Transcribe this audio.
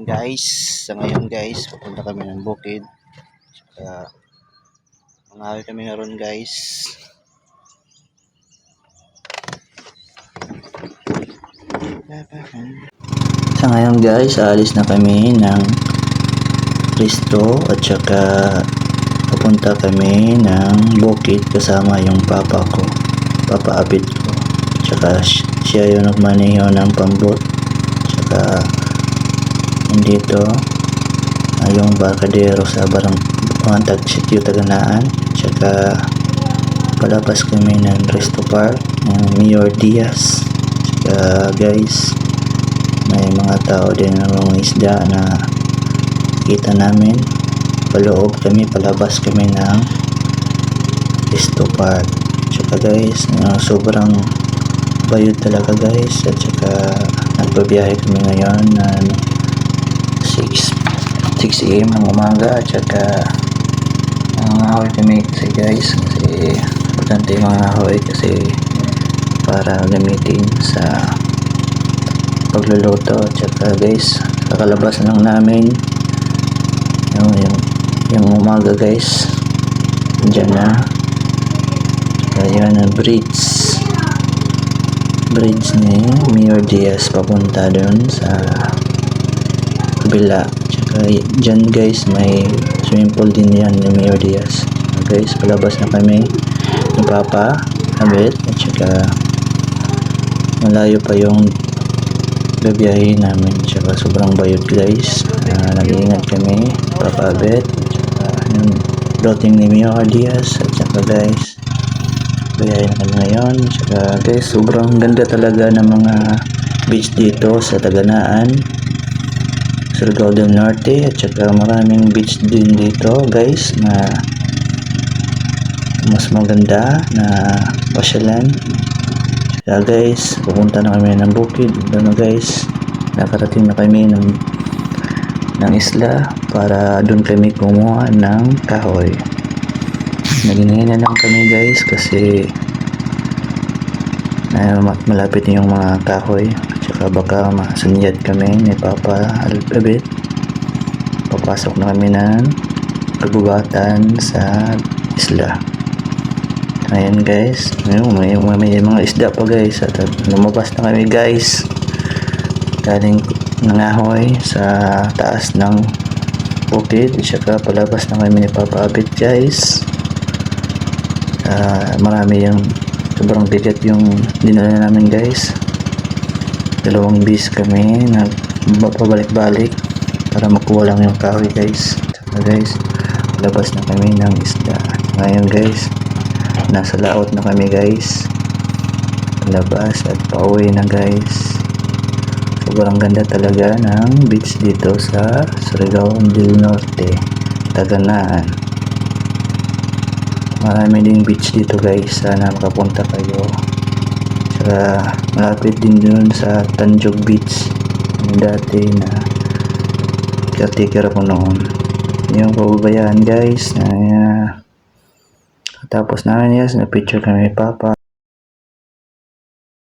morning guys. Sa ngayon guys, pupunta kami ng bukid. Kaya mangawi kami na ron guys. Sa ngayon guys, aalis na kami ng Risto at saka pupunta kami ng bukid kasama yung papa ko, papa Abit ko. Tsaka siya yung nagmaneho ng pambot. Tsaka dito yung barkadero sa barangay Sitio Taganaan. Tsaka palabas kami ng Resto Park ng Mayor Diaz. Tsaka guys, may mga tao din ng mga isda na kita namin. Paloob kami, palabas kami ng Resto Park. Tsaka guys, sobrang bayod talaga guys. At tsaka nagbabiyahe kami ngayon ng 6 AM ng umaga. At saka nangangahoy kami kasi guys, kasi importante yung mangangahoy kasi para gamitin sa pagluluto. At saka guys, kakalabas lang namin yung umaga guys, dyan na kaya na bridge ni Mayor Diaz papunta dun sa kabila. Tsaka dyan guys, may swimming pool din yan ni Mayor Diaz. Guys, palabas na kami ni Papa Abit. At saka malayo pa yung babiyahin namin. Tsaka sobrang bayod guys. Nag-iingat kami, Papa Abit. Tsaka yung floating ni Mayor Diaz. At saka guys, bayahin na kami ngayon. Tsaka guys, sobrang ganda talaga ng mga beach dito sa Taganaan, Surigao del Norte. At saka maraming beach din dito guys na mas maganda na pasyalan. Kaya guys, pupunta na kami ng bukid. Doon na guys, nakarating na kami ng isla para doon kami kumuha ng kahoy. Naghingi na lang kami guys kasi malapit na yung mga kahoy. At saka baka masanyad kami ni Papa Abit. Papasok na kami ng kagubatan sa isla. Ayan guys, may mga isda pa guys. At lumabas na kami guys, galing nangahoy sa taas ng bukid. At saka palabas na kami ni Papa Abit guys. Marami yung sobrang bigat yung dinala namin guys. 2 bis kami na pabalik-balik para makuha lang yung kahoy guys. Saka guys, labas na kami ng isda. Ngayon guys, nasa laot na kami guys, labas at pauwi na guys. Sobrang ganda talaga ng beach dito sa Surigao del Norte, Taganaan. Marami ding beach dito guys, sana makapunta kayo. Saka malapit din dun sa Tanjog Beach, yung dati na caretaker ako noon. Yung kababayaan guys na tapos na yes, na picture kami Papa.